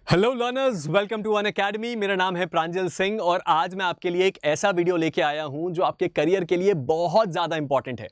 Hello learners, welcome to Unacademy. मेरा नाम है प्रांजल सिंह और आज मैं आपके लिए एक ऐसा वीडियो लेके आया हूं जो आपके करियर के लिए बहुत ज्यादा इंपॉर्टेंट है।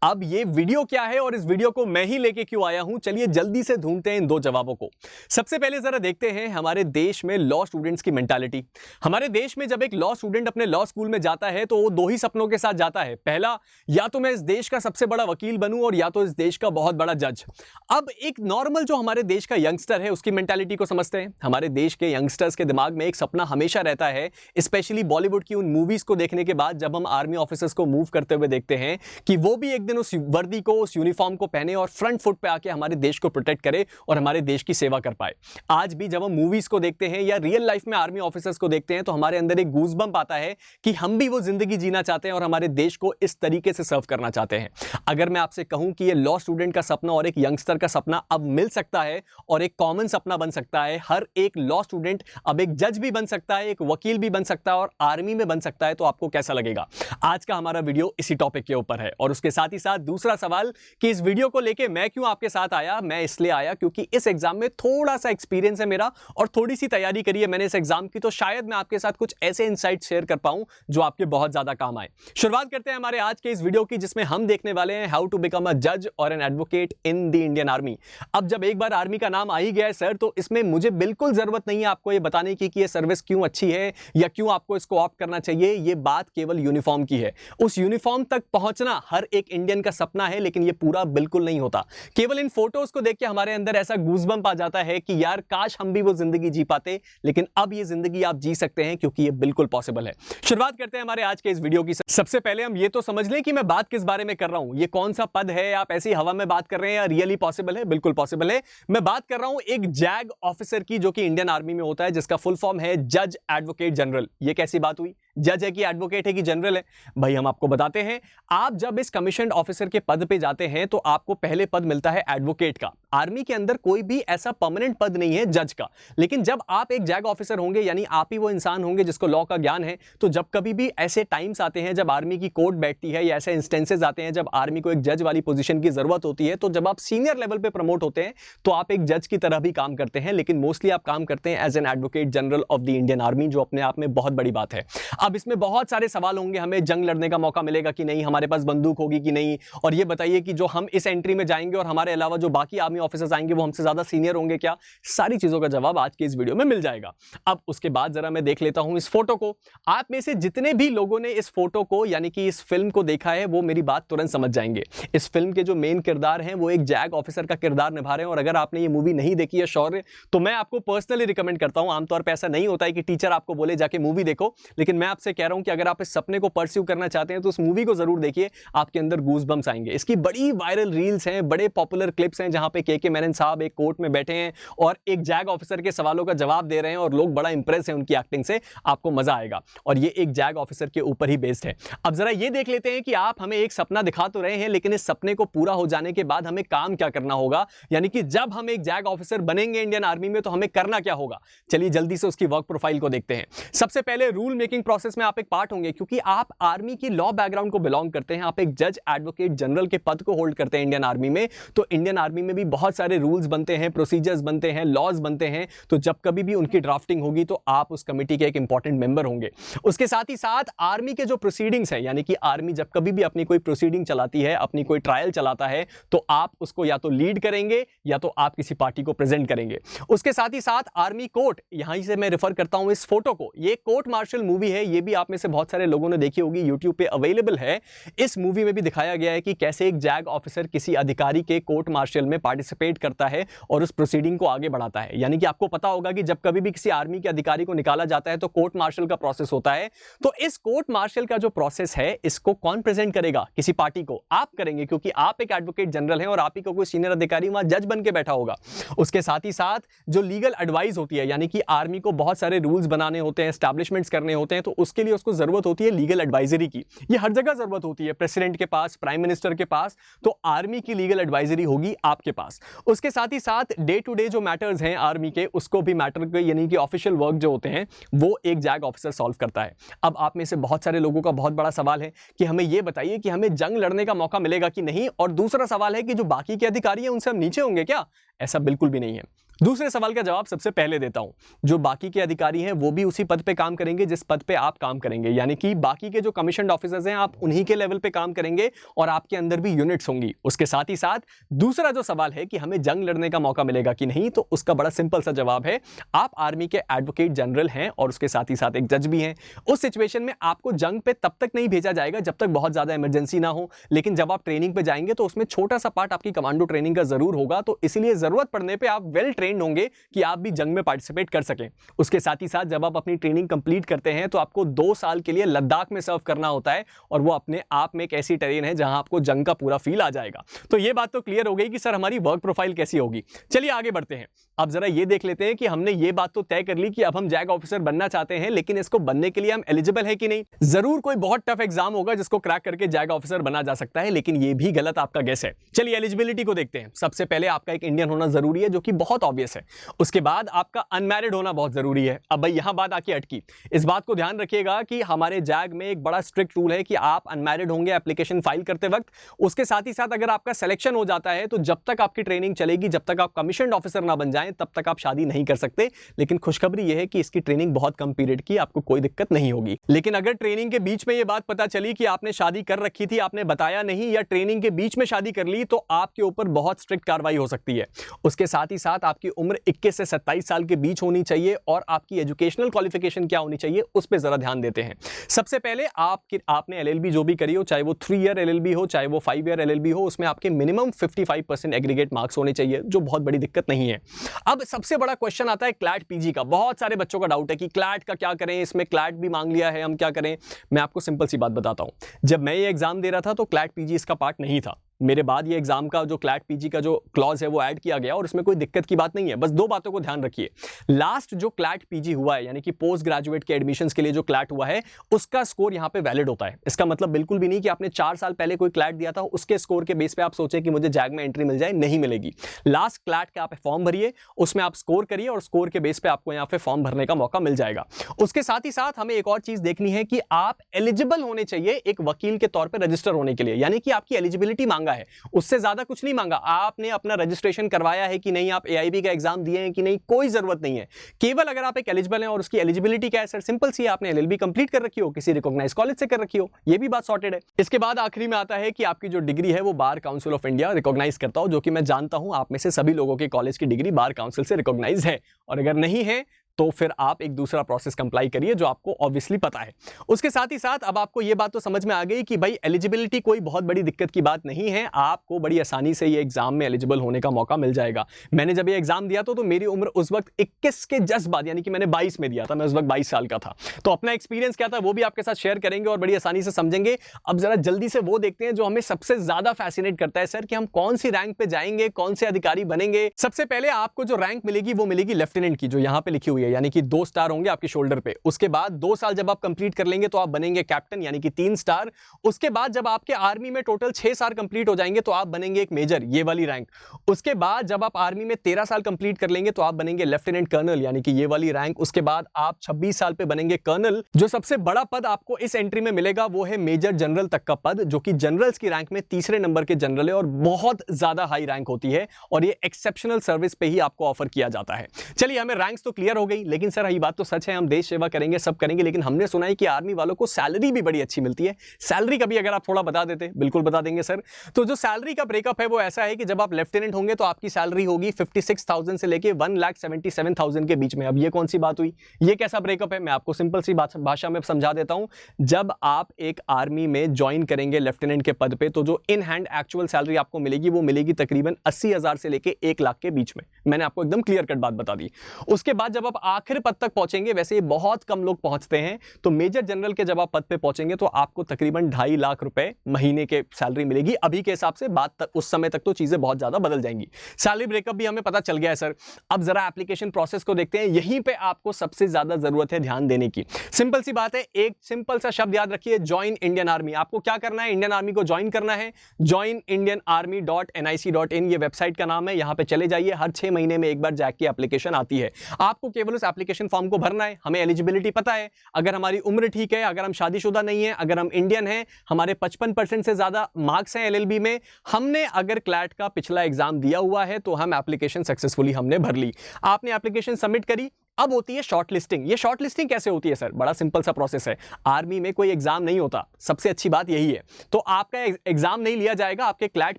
अब ये वीडियो क्या है और इस वीडियो को मैं ही लेके क्यों आया हूं, चलिए जल्दी से ढूंढते हैं इन दो जवाबों को। सबसे पहले जरा देखते हैं हमारे देश में लॉ स्टूडेंट्स की मेंटालिटी। हमारे देश में जब एक लॉ स्टूडेंट अपने लॉ स्कूल में जाता है तो वो दो ही सपनों के साथ जाता है। पहला, या तो मैं इस देश का सबसे बड़ा वकील बनूं और या तो इस देश का बहुत बड़ा जज। अब एक नॉर्मल जो हमारे देश का यंगस्टर है उसकी मेंटालिटी को समझते हैं। हमारे देश के यंगस्टर्स के दिमाग में एक सपना हमेशा रहता है, स्पेशली बॉलीवुड की उन मूवीज को देखने के बाद जब हम आर्मी ऑफिसर्स को मूव करते हुए देखते हैं कि वो भी एक दिन उस वर्दी को, उस यूनिफॉर्म को पहने और फ्रंट फुट पे आके हमारे देश को प्रोटेक्ट करे और हमारे देश की सेवा कर पाए। आज भी जब हम मूवीज को देखते हैं या रियल लाइफ में आर्मी ऑफिसर्स को देखते हैं तो हमारे अंदर एक गूज़बम्प आता है कि हम भी वो जिंदगी जीना चाहते हैं और हमारे देश को इस तरीके से सर्व करना चाहते हैं। अगर मैं आपसे कहूं कि ये लॉ स्टूडेंट का सपना और एक यंगस्टर का सपना अब मिल सकता है और एक कॉमन सपना बन सकता है, हर एक लॉ स्टूडेंट अब एक जज भी बन सकता है, एक वकील भी बन सकता है और आर्मी में बन सकता है, तो आपको कैसा लगेगा? आज का हमारा वीडियो इसी टॉपिक के ऊपर है। और उसके साथ ही साथ दूसरा सवाल कि इस वीडियो को लेके मैं क्यों आपके साथ आया, मैं इसलिए आया क्योंकि इस एग्जाम में थोड़ा सा एक्सपीरियंस है मेरा और थोड़ी सी तैयारी करी है मैंने इस एग्जाम की, तो शायद मैं आपके साथ कुछ ऐसे इनसाइट शेयर कर पाऊं जो आपके बहुत ज्यादा काम आए। शुरुआत करते हैं हमारे आज के इस वीडियो की, जिसमें हम देखने वाले हैं हाउ टू बिकम अ जज और an advocate in the Indian army. अब जब एक बार आर्मी का नाम आ ही गया है सर, तो इसमें मुझे बिल्कुल जरूरत नहीं है आपको ये बताने की कि ये सर्विस क्यों अच्छी है या क्यों आपको इसको ऑप्ट करना चाहिए। ये बात केवल यूनिफॉर्म की है। उस यूनिफॉर्म तक पहुंचना हर एक इंडियन का सपना है, लेकिन ये पूरा बिल्कुल नहीं होता। केवल इन फोटोज को देख के हमारे अंदर ऐसा गूज़बम्प आ जाता है कि यार काश हम भी वो जिंदगी जी पाते, लेकिन अब ये जिंदगी आप जी सकते हैं क्योंकि ये बिल्कुल पॉसिबल है। शुरुआत करते हैं हमारे आज के इस वीडियो की। सबसे पहले हम ये तो समझ लें कि मैं बात किस बारे में कर रहा हूं। ये कौन सा पद है, आप ऐसी हवा में बात कर रहे हैं या रियली पॉसिबल है? बिल्कुल पॉसिबल है। मैं बात कर रहा हूं एक जैग ऑफिसर की, जो कि इंडियन आर्मी में होता है, जिसका फुल फॉर्म है जज एडवोकेट जनरल। ये कैसी बात हुई? जज है कि एडवोकेट है कि जनरल है? भाई हम आपको बताते हैं। आप जब इस कमीशन्ड ऑफिसर के पद पे जाते हैं तो आपको पहले पद मिलता है एडवोकेट का। आर्मी के अंदर कोई भी ऐसा परमानेंट पद नहीं है जज का, लेकिन जब आप एक जैग ऑफिसर होंगे, यानी आप ही वो इंसान होंगे जिसको लॉ का ज्ञान है, तो जब कभी भी ऐसे टाइम्स आते हैं जब आर्मी की कोर्ट बैठती है या ऐसे इंस्टेंसेस आते हैं जब आर्मी को एक जज वाली पोजीशन की जरूरत होती है, तो जब आप सीनियर लेवल पे प्रमोट होते हैं तो आप एक जज की तरह भी काम करते हैं, लेकिन मोस्टली आप काम करते हैं as an advocate general of the Indian army, जो अपने आप में बहुत बड़ी बात है। अब इसमें बहुत सारे सवाल होंगे, हमें जंग लड़ने का मौका मिलेगा कि नहीं, हमारे पास बंदूक होगी कि नहीं, और ये बताइए कि जो हम इस एंट्री में जाएंगे और हमारे अलावा जो बाकी आर्मी ऑफिसर्स आएंगे वो हमसे ज्यादा सीनियर होंगे क्या? सारी चीजों का जवाब आज के इस वीडियो में मिल जाएगा। अब उसके बाद जरा मैं देख लेता हूं इस फोटो को। आप में से जितने भी लोगों ने इस फोटो को यानी कि इस फिल्म को देखा है वो मेरी बात तुरंत समझ जाएंगे। इस फिल्म के जो मेन किरदार हैं वो एक जैग ऑफिसर का किरदार निभा रहे हैं, और अगर आपने ये मूवी नहीं देखी है शौर्य, तो मैं आपको पर्सनली रिकमेंड करता हूं। आमतौर पर ऐसा नहीं होता है कि टीचर आपको बोले जाके मूवी देखो, लेकिन मैं आपसे कह रहा हूं कि अगर आप इस सपने को परस्यू करना चाहते हैं तो उस मूवी को जरूर देखिए, आपके अंदर गूज़बम्प्स आएंगे। इसकी बड़ी वायरल रील्स हैं, बड़े पॉपुलर क्लिप्स हैं जहां पे के मेनन साहब एक कोर्ट में बैठे हैं और एक जैग ऑफिसर के सवालों का जवाब दे रहे हैं और लोग बड़ा इंप्रेस हैं उनकी एक्टिंग से। आपको मजा आएगा, और ये एक जैग ऑफिसर के ऊपर ही बेस्ड है। अब जरा ये देख लेते हैं कि आप हमें एक सपना दिखा तो रहे हैं, लेकिन इस सपने को पूरा हो जाने के बाद हमें काम क्या करना होगा, यानी कि जब हम एक जैग ऑफिसर बनेंगे इंडियन आर्मी में तो हमें करना क्या होगा। चलिए जल्दी से उसकी वर्क प्रोफाइल को देखते हैं। सबसे पहले रूल मेकिंग प्रोसेस में आप एक पार्ट होंगे, क्योंकि आप आर्मी की लॉ बैकग्राउंड को बिलोंग करते हैं, आप एक जज एडवोकेट जनरल के पद को होल्ड करते हैं इंडियन आर्मी में, तो इंडियन आर्मी में भी बहुत सारे रूल्स बनते हैं, प्रोसीजर्स बनते हैं, लॉज बनते हैं, तो जब कभी भी उनकी ड्राफ्टिंग होगी तो आप उस कमेटी के एक इंपॉर्टेंट मेंबर होंगे। उसके साथ ही साथ आर्मी के जो प्रोसीडिंग्स हैं, यानी कि आर्मी जब कभी भी अपनी कोई प्रोसीडिंग चलाती है, अपनी कोई ट्रायल चलाता है, तो आप उसको या तो लीड करेंगे या तो आप किसी पार्टी को प्रेजेंट करेंगे। उसके साथ ही साथ आर्मी कोर्ट, यहां से मैं रेफर करता हूं इस फोटो को, ये कोर्ट मार्शल मूवी है, ये भी आप में से बहुत सारे लोगों ने देखी होगी, यूट्यूब पे अवेलेबल है। इस मूवी में भी दिखाया गया है कि कैसे एक जैग ऑफिसर किसी अधिकारी के कोर्ट मार्शल में पार्टिसिपेट करता है और उस प्रोसीडिंग को आगे बढ़ाता है। यानी कि आपको पता होगा कि जब कभी भी किसी आर्मी के अधिकारी को निकाला जाता है तो कोर्ट मार्शल का प्रोसेस होता है। तो इस कोर्ट मार्शल का जो प्रोसेस है, इसको कौन प्रेजेंट करेगा? किसी पार्टी को आप करेंगे, क्योंकि आप एक एडवोकेट जनरल हैं और आप ही को कोई सीनियर अधिकारी वहां जज बन के बैठा होगा। उसके साथ ही साथ जो लीगल एडवाइस होती है, यानी कि आर्मी को बहुत सारे रूल्स बनाने होते हैं, एस्टैब्लिशमेंट्स करने होते हैं, तो उसके लिए उसको जरूरत होती है लीगल एडवाइजरी की। ये हर जगह जरूरत होती है, प्रेसिडेंट के पास, प्राइम मिनिस्टर के पास, तो आर्मी की लीगल एडवाइजरी होगी आपके पास। उसके साथ ही साथ डे टू डे जो मैटर्स हैं आर्मी के, उसको भी मैटर यानी कि ऑफिशियल वर्क जो होते हैं वो एक जैग ऑफिसर सॉल्व करता है। अब आप में से बहुत सारे लोगों का बहुत बड़ा सवाल है कि हमें यह बताइए कि हमें जंग लड़ने का मौका मिलेगा कि नहीं, और दूसरा सवाल है कि जो बाकी के अधिकारी हैं उनसे हम नीचे होंगे क्या? ऐसा बिल्कुल भी नहीं है। दूसरे सवाल का जवाब सबसे पहले देता हूं। जो बाकी के अधिकारी हैं वो भी उसी पद पे काम करेंगे जिस पद पे आप काम करेंगे, यानी कि बाकी के जो कमीशन्ड ऑफिसर्स हैं आप उन्हीं के लेवल पे काम करेंगे और आपके अंदर भी यूनिट्स होंगी। उसके साथ ही साथ दूसरा जो सवाल है कि हमें जंग लड़ने का मौका मिलेगा कि नहीं, तो उसका बड़ा सिंपल सा जवाब है, आप आर्मी के एडवोकेट जनरल हैं और उसके साथ ही साथ एक जज भी हैं। उस सिचुएशन में आपको जंग पे तब तक नहीं भेजा जाएगा जब तक बहुत ज्यादा इमरजेंसी ना हो, लेकिन जब आप ट्रेनिंग पे जाएंगे तो उसमें छोटा सा पार्ट आपकी कमांडो ट्रेनिंग का जरूर होगा, तो इसलिए जरूरत पड़ने पर आप वेल ट्रेन्ड होंगे कि आप भी जंग में पार्टिसिपेट कर सकें। उसके साथ ही साथ जब आप अपनी ट्रेनिंग कंप्लीट करते हैं तो आपको 2 साल के लिए लद्दाख में सर्व करना होता है, और वो अपने आप में एक ऐसी टेरेन है जहां आपको जंग का पूरा फील आ जाएगा। तो ये बात तो क्लियर हो गई कि सर हमारी वर्क प्रोफाइल कैसी होगी। चलिए आगे बढ़ते हैं। अब जरा ये देख लेते हैं कि हमने ये बात तो तय कर ली कि अब हम जैग ऑफिसर बनना चाहते हैं, लेकिन इसको बनने के लिए हम एलिजिबल है कि नहीं। जरूर कोई बहुत टफ एग्जाम होगा जिसको क्रैक करके जैग ऑफिसर बना जा सकता है, लेकिन ये भी गलत आपका गेस है। चलिए एलिजिबिलिटी को देखते हैं। सबसे पहले आपका एक इंडियन होना जरूरी है, जो कि बहुत ऑब्वियस है। उसके बाद आपका अनमैरिड होना बहुत जरूरी है। अब भाई यहां बात आके अटकी। इस बात को ध्यान रखिएगा कि हमारे जैग में एक बड़ा स्ट्रिक्ट रूल है कि आप अनमैरिड होंगे एप्लीकेशन फाइल करते वक्त। उसके साथ ही साथ अगर आपका सिलेक्शन हो जाता है तो जब तक आपकी ट्रेनिंग चलेगी, जब तक आप कमीशन्ड ऑफिसर ना बन जाएं, तब तक आप शादी नहीं कर सकते। लेकिन खुशखबरी यह है कि इसकी ट्रेनिंग बहुत कम पीरियड की, आपको कोई दिक्कत नहीं होगी। लेकिन अगर ट्रेनिंग के बीच में यह बात पता चली कि आपने शादी कर रखी थी, आपने बताया नहीं, या ट्रेनिंग के बीच में शादी कर ली, तो आपके ऊपर बहुत स्ट्रिक्ट कार्रवाई हो सकती है। उसके साथ ही साथ आपकी उम्र 21 से 27 साल के बीच होनी चाहिए, और आपकी एजुकेशनल क्वालिफिकेशन क्या होनी चाहिए उस पर जरा ध्यान देते हैं। सबसे पहले आपने एलएलबी जो भी करी हो, चाहे वो 3 ईयर एलएलबी हो, चाहे वो 5 ईयर एलएलबी हो, उसमें आपके मिनिमम 55% एग्रीगेट मार्क्स होने चाहिए, जो बहुत बड़ी दिक्कत नहीं है। अब सबसे बड़ा क्वेश्चन आता है क्लैट पीजी का। बहुत सारे बच्चों का डाउट है कि क्लैट का क्या करें, इसमें क्लैट भी मांग लिया है, हम क्या करें। मैं आपको सिंपल सी बात बताता हूं। जब मैं ये एग्जाम दे रहा था तो क्लैट पीजी इसका पार्ट नहीं था। मेरे बाद ये एग्जाम का जो क्लैट पीजी का जो क्लॉज है वो ऐड किया गया, और इसमें कोई दिक्कत की बात नहीं है। बस 2 बातों को ध्यान रखिए। लास्ट जो क्लैट पीजी हुआ है, यानी कि पोस्ट ग्रेजुएट के एडमिशंस के लिए जो क्लैट हुआ है, उसका स्कोर यहां पे वैलिड होता है। इसका मतलब बिल्कुल भी नहीं कि आपने 4 साल पहले कोई क्लैट दिया था, उसके स्कोर के बेस पे आप सोचे कि मुझे जैग में एंट्री मिल जाए, नहीं मिलेगी। लास्ट क्लैट का आप फॉर्म भरिए, उसमें आप स्कोर करिए, और स्कोर के बेस पे आपको यहां पे फॉर्म भरने का मौका मिल जाएगा। उसके साथ ही साथ हमें एक और चीज देखनी है कि आप एलिजिबल होने चाहिए एक वकील के तौर पर रजिस्टर होने के लिए, यानी कि आपकी एलिजिबिलिटी मांगा है, उससे ज्यादा कुछ नहीं मांगा। आपने अपना रजिस्ट्रेशन करवाया है कि नहीं, आप एआईबी का एग्जाम दिए हैं कि नहीं, कोई जरूरत नहीं है। केवल अगर आप एक एलिजिबल हैं, और उसकी एलिजिबिलिटी क्या है सर, सिंपल सी है, आपने एलएलबी कंप्लीट कर रखी हो, किसी रिकॉग्नाइज्ड कॉलेज से कर रखी हो, ये भी बात सॉर्टेड है। इसके बाद आखिरी में आता है कि आपकी जो डिग्री है वो bar council of India recognise करता हो, जो कि मैं जानता हूं आप में से सभी लोगों के कॉलेज की डिग्री बार काउंसिल से रिकॉग्नाइज है, और अगर नहीं है तो फिर आप एक दूसरा प्रोसेस कंप्लाई करिए जो आपको ऑब्वियसली पता है। उसके साथ ही साथ अब आपको यह बात तो समझ में आ गई कि भाई एलिजिबिलिटी कोई बहुत बड़ी दिक्कत की बात नहीं है, आपको बड़ी आसानी से ये एग्जाम में एलिजिबल होने का मौका मिल जाएगा। मैंने जब ये एग्जाम दिया तो मेरी उम्र उस वक्त 21 के जस्ट बाद, यानी कि मैंने 22 में दिया था, मैं उस वक्त 22 साल का था। तो अपना एक्सपीरियंस क्या था वो भी आपके साथ शेयर करेंगे और बड़ी आसानी से समझेंगे। अब जरा जल्दी से वो देखते हैं जो हमें सबसे ज्यादा फैसिनेट करता है सर, कि हम कौन सी रैंक पे जाएंगे, कौन से अधिकारी बनेंगे। सबसे पहले आपको जो रैंक मिलेगी वो मिलेगी लेफ्टिनेंट की, जो यहां पे लिखी हुई है, यानी कि 2 स्टार होंगे आपके शोल्डर पे। उसके बाद 2 साल जब आप कंप्लीट कर लेंगे तो आप बनेंगे कैप्टन, यानी कि 3 स्टार। उसके बाद जब आपके आर्मी में टोटल 6 साल कंप्लीट हो जाएंगे तो आप बनेंगे एक मेजर, ये वाली रैंक। उसके बाद जब आप आर्मी में 13 साल कंप्लीट कर लेंगे तो आप बनेंगे लेफ्टिनेंट कर्नल, यानी कि ये वाली रैंक। उसके बाद आप 26 साल पे बनेंगे कर्नल। जो सबसे बड़ा पद आपको इस एंट्री में मिलेगा वो है मेजर जनरल तक का पद, जो कि जनरल्स की रैंक में तीसरे नंबर के जनरल है और बहुत ज्यादा हाई रैंक होती है, और ये एक्सेप्शनल सर्विस पे ही आपको ऑफर किया जाता है। चलिए हमें रैंक्स तो क्लियर हो गई, लेकिन सर ये बात तो सच है, हम देश सेवा करेंगे, सब करेंगे, लेकिन हमने सुना है कि आर्मी वालों को सैलरी भी बड़ी अच्छी मिलती है। सैलरी का भी अगर आप थोड़ा बता देते। बिल्कुल बता देंगे सर। तो जो सैलरी का ब्रेकअप है वो ऐसा है कि जब आप लेफ्टिनेंट होंगे तो आपकी सैलरी होगी 56,000 से लेके 1,77,000 के बीच में। अब ये कौन सी बात हुई, ये कैसा ब्रेकअप है, मैं आपको सिंपल सी भाषा में समझा देता हूं। जब आप एक आर्मी में ज्वाइन करेंगे लेफ्टिनेंट के पद पे, तो जो इन हैंड एक्चुअल सैलरी आपको मिलेगी वो मिलेगी तकरीबन 80,000 से लेके 1 लाख के बीच में। मैंने आपको एकदम क्लियर कट बात बता दी। उसके बाद जब आप आखिर पद तक पहुंचेंगे, वैसे बहुत कम लोग पहुंचते हैं, तो मेजर जनरल के जब आप पद पे पहुंचेंगे तो आपको तकरीबन 2.5 लाख रुपए महीने के सैलरी मिलेगी। अभी के हिसाब से बात उस समय तक तो चीजें बहुत ज्यादा बदल जाएंगी। सैलरी ब्रेकअप भी हमें पता चल गया है सर। अब जरा एप्लीकेशन प्रोसेस को देखते हैं। यहीं पे आपको सबसे ज्यादा जरूरत है ध्यान देने की। सिंपल सी बात है, एक सिंपल सा शब्द याद रखिए, ज्वाइन इंडियन आर्मी। आपको क्या करना है, इंडियन आर्मी को ज्वाइन करना है। joinindianarmy.nic.in ये वेबसाइट का नाम है। यहां पे चले जाइए, हर 6 महीने में एक बार जैक की एप्लीकेशन आती है। आपको केवल केवल उस एप्लीकेशन फॉर्म को भरना है, हमें एलिजिबिलिटी पता है, अगर हमारी उम्र ठीक है, अगर हम शादीशुदा नहीं है, अगर हम इंडियन हैं, हमारे 55% से ज्यादा मार्क्स हैं एलएलबी में, हमने अगर क्लैट का पिछला एग्जाम दिया हुआ है तो हम एप्लीकेशन सक्सेसफुली हमने भर ली। आपने एप्लीकेशन सबमिट करी, अब होती है शॉर्ट लिस्टिंग। ये शॉर्ट लिस्टिंग कैसे होती है सर? बड़ा सिंपल सा प्रोसेस है। आर्मी में कोई एग्जाम नहीं होता, सबसे अच्छी बात यही है। तो आपका एग्जाम नहीं लिया जाएगा, आपके क्लैट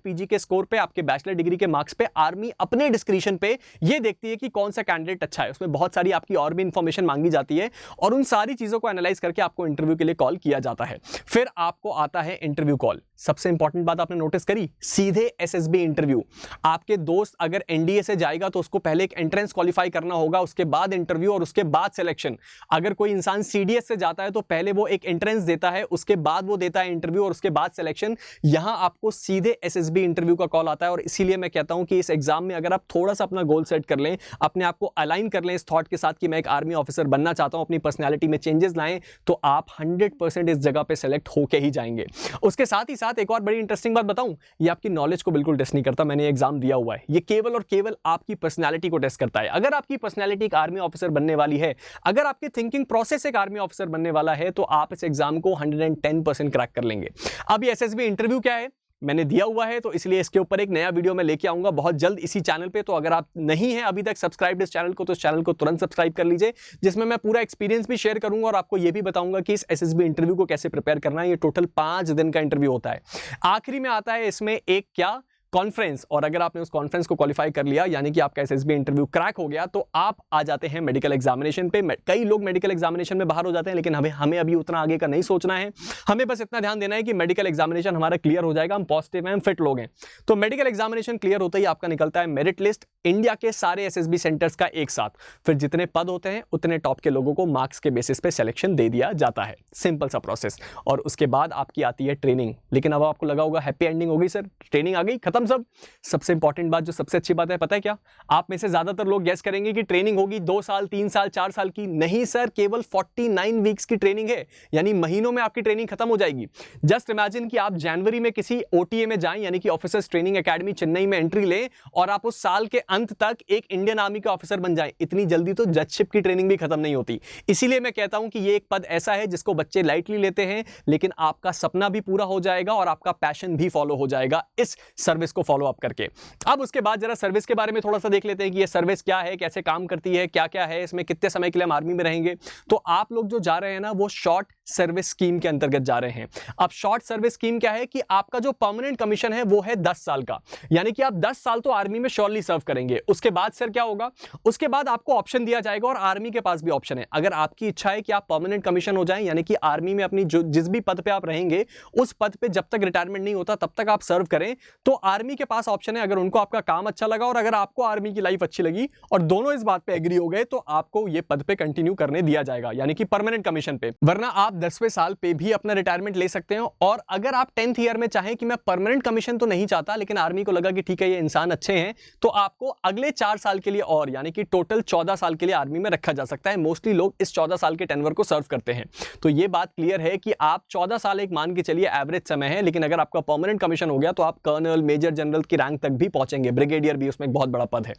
पीजी के स्कोर पे, आपके बैचलर डिग्री के मार्क्स पे आर्मी अपने डिस्क्रिप्शन पे ये देखती है कि कौन सा कैंडिडेट अच्छा है। उसमें बहुत सारी आपकी और भी इंफॉर्मेशन मांगी जाती है और उन सारी चीजों को एनालाइज करके आपको इंटरव्यू के लिए कॉल किया जाता है। फिर आपको आता है इंटरव्यू कॉल। सबसे इंपॉर्टेंट बात आपने नोटिस करी, सीधे एसएसबी इंटरव्यू। आपके दोस्त अगर एनडीए से जाएगा तो उसको पहले एक एंट्रेंस क्वालिफाई करना होगा, उसके बाद इंटरव्यू और उसके बाद सिलेक्शन। अगर कोई इंसान सीडीएस से जाता है तो पहले वो एक एंट्रेंस देता है, उसके बाद वो देता है इंटरव्यू और उसके बाद सिलेक्शन। यहां आपको सीधे एसएसबी इंटरव्यू का कॉल आता है और इसीलिए मैं कहता हूं कि इस एग्जाम में अगर आप थोड़ा सा अपना गोल सेट कर लें, अपने आप को अलाइन कर लें इस थॉट के साथ कि मैं एक आर्मी ऑफिसर बनना चाहता हूं, अपनी पर्सनैलिटी में चेंजेस लाएं, तो आप 100% इस जगह पे सेलेक्ट होके ही जाएंगे। उसके साथ ही साथ एक और बड़ी इंटरेस्टिंग बात बताऊं, ये आपकी नॉलेज को बिल्कुल टेस्ट नहीं करता, मैंने एग्जाम दिया हुआ है। ये केवल और केवल आपकी पर्सनैलिटी को टेस्ट करता है। अगर आपकी पर्सनैलिटी एक आर्मी ऑफिसर बनने वाली है, अगर आपकी थिंकिंग प्रोसेस एक आर्मी ऑफिसर बनने वाला है, तो आप इस एग्जाम को 110% क्रैक कर लेंगे। अब ये एसएसबी इंटरव्यू क्या है मैंने दिया हुआ है, तो इसलिए इसके ऊपर एक नया वीडियो मैं लेके आऊंगा बहुत जल्द इसी चैनल पे। तो अगर आप नहीं हैं अभी तक सब्सक्राइब इस चैनल को, तो इस चैनल को तुरंत सब्सक्राइब कर लीजिए, जिसमें मैं पूरा एक्सपीरियंस भी शेयर करूंगा और आपको ये भी बताऊंगा कि इस एसएसबी इंटरव्यू को कैसे प्रिपेयर करना है। ये टोटल 5 दिन का इंटरव्यू होता है। आखिरी में आता है इसमें एक क्या कॉन्फ्रेंस, और अगर आपने उस कॉन्फ्रेंस को क्वालिफाई कर लिया, यानी कि आपका एसएसबी इंटरव्यू क्रैक हो गया, तो आप आ जाते हैं मेडिकल एग्जामिनेशन पे। कई लोग मेडिकल एग्जामिनेशन में बाहर हो जाते हैं, लेकिन हमें अभी उतना आगे का नहीं सोचना है। हमें बस इतना ध्यान देना है कि मेडिकल एग्जामिनेशन हमारा क्लियर हो जाएगा, हम पॉजिटिव हैं, हम फिट लोग हैं। तो मेडिकल एग्जामिनेशन क्लियर होते ही आपका निकलता है मेरिट लिस्ट इंडिया के सारे एसएसबी सेंटर्स का एक साथ। फिर जितने पद होते हैं उतने टॉप के लोगों को मार्क्स के बेसिस पे सिलेक्शन दे दिया जाता है। सिंपल सा प्रोसेस। और उसके बाद आपकी आती है ट्रेनिंग। लेकिन अब आपको लगा होगा हैप्पी एंडिंग होगी सर, ट्रेनिंग आ गई, खत्म सब। सबसे इंपॉर्टेंट बात, जो सबसे अच्छी बात है, पता है क्या? आप में से ज्यादातर लोग गेस करेंगे कि ट्रेनिंग होगी 2 साल 3 साल 4 साल की। नहीं सर, केवल 49 वीक्स की ट्रेनिंग है, यानी महीनों में आपकी ट्रेनिंग खत्म हो जाएगी। जस्ट इमेजिन कि आप जनवरी में किसी ओटीए में जाएं, यानी कि ऑफिसर्स ट्रेनिंग एकेडमी चेन्नई में एंट्री लें, और आप उस साल के अंत तक एक इंडियन आर्मी का ऑफिसर बन जाएं। इतनी जल्दी तो जजशिप की ट्रेनिंग भी खत्म नहीं होती। इसीलिए मैं कहता हूं कि ये एक पद ऐसा है जिसको बच्चे लाइटली लेते हैं, लेकिन आपका सपना भी पूरा हो जाएगा और आपका पैशन भी फॉलो हो जाएगा इस सर्विस को फॉलो अप करके। अब उसके बाद जरा सर्विस के बारे में थोड़ा सा देख लेते हैं कि ये सर्विस क्या है, कैसे काम करती है, क्या क्या है इसमें, कितने समय के लिए हम आर्मी में रहेंगे। तो आप लोग जो जा रहे हैं ना, वो शॉर्ट सर्विस स्कीम के अंतर्गत जा रहे हैं। अब शॉर्ट सर्विस स्कीम क्या है कि आपका जो परमानेंट कमीशन है वो है 10 साल का, यानी कि आप 10 साल तो आर्मी में श्योरली सर्व करेंगे। उसके बाद सर क्या होगा? उसके बाद आपको ऑप्शन दिया जाएगा, और आर्मी के पास भी ऑप्शन है। अगर आपकी इच्छा है कि आप परमानेंट कमीशन हो जाएं, यानी कि आर्मी में अपनी जिस भी पद पे आप रहेंगे उस पद पे जब तक रिटायरमेंट नहीं होता तब तक आप सर्व करें, तो आर्मी के पास ऑप्शन है। अगर उनको आपका काम अच्छा लगा और अगर आपको आर्मी की लाइफ अच्छी लगी और दोनों इस बात पे एग्री हो गए, तो आपको ये पद पे कंटिन्यू करने दिया जाएगा, यानी कि परमानेंट कमीशन पे। वरना आप 10वें साल पे भी अपना रिटायरमेंट ले सकते हो। और अगर आप 10th ईयर में चाहें कि मैं परमानेंट कमीशन तो नहीं चाहता, लेकिन आर्मी को लगा कि ठीक है ये इंसान अच्छे हैं, तो आपको अगले 4 साल के लिए और, यानी कि टोटल 14 साल के लिए आर्मी में रखा जा सकता है। मोस्टली लोग इस 14 साल के टेन्योर को सर्व करते हैं। तो ये बात क्लियर है कि आप 14 साल एक मान के चलिए एवरेज समय है, लेकिन अगर आपका परमानेंट कमीशन हो गया तो आप कर्नल, मेजर जनरल की रैंक तक भी पहुंचेंगे। ब्रिगेडियर भी उसमें एक बहुत बड़ा पद है।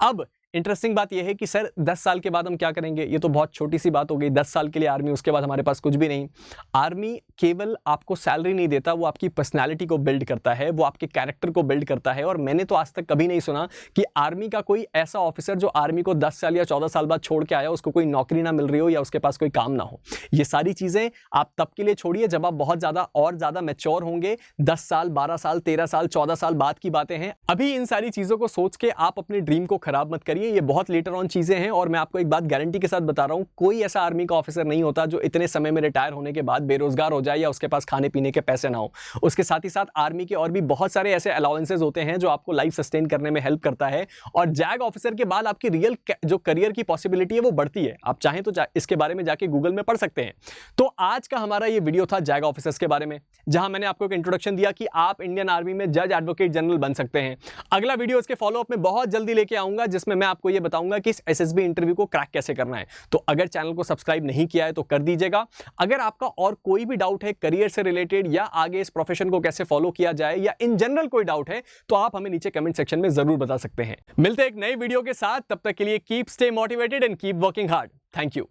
अब इंटरेस्टिंग बात यह है कि सर 10 साल के बाद हम क्या करेंगे? ये तो बहुत छोटी सी बात हो गई, 10 साल के लिए आर्मी, उसके बाद हमारे पास कुछ भी नहीं। आर्मी केवल आपको सैलरी नहीं देता, वो आपकी पर्सनालिटी को बिल्ड करता है, वो आपके कैरेक्टर को बिल्ड करता है। और मैंने तो आज तक कभी नहीं सुना कि आर्मी का कोई ऐसा ऑफिसर जो आर्मी को 10 साल या 14 साल बाद छोड़ के आया, उसको कोई नौकरी ना मिल रही हो या उसके पास कोई काम ना हो। ये सारी चीजें आप तब के लिए छोड़िए जब आप बहुत ज्यादा मैच्योर होंगे। 10 साल 12 साल 13 साल 14 साल बाद की बातें हैं। अभी इन सारी चीजों को सोच के आप अपने ड्रीम को खराब मत करिए, ये बहुत लेटर ऑन चीजें हैं। और मैं आपको एक बात गारंटी के साथ बता रहा हूं, कोई ऐसा आर्मी का ऑफिसर नहीं होता जो इतने समय में रिटायर होने के बाद बेरोजगार हो जाए या उसके पास खाने पीने के पैसे ना हो। उसके साथ ही साथ आर्मी के और भी बहुत सारे ऐसे अलाउंसेस होते हैं जो आपको लाइफ सस्टेन करने में हेल्प करता है। और जैग ऑफिसर के बाद आपकी रियल जो करियर की पॉसिबिलिटी है वो बढ़ती है। आप चाहें तो इसके बारे में जाके गूगल में पढ़ सकते हैं। तो आज का हमारा ये वीडियो था जैग ऑफिसर्स के बारे में, जहां मैंने आपको एक इंट्रोडक्शन दिया कि आप इंडियन आर्मी में जज एडवोकेट जनरल बन सकते हैं। अगला वीडियो इसके फॉलोअप में बहुत जल्दी लेके आऊंगा, जिसमें मैं आपको ये बताऊंगा कि इस एसएसबी इंटरव्यू को क्रैक कैसे करना है। तो अगर चैनल को सब्सक्राइब नहीं किया है तो कर दीजिएगा। अगर आपका और कोई भी डाउट है करियर से रिलेटेड या आगे इस प्रोफेशन को कैसे फॉलो किया जाए या इन जनरल कोई डाउट है तो आप हमें नीचे कमेंट सेक्शन में जरूर बता सकते हैं। मिलते हैं एक नई वीडियो के साथ, तब तक के लिए keep stay motivated and keep working hard. Thank you.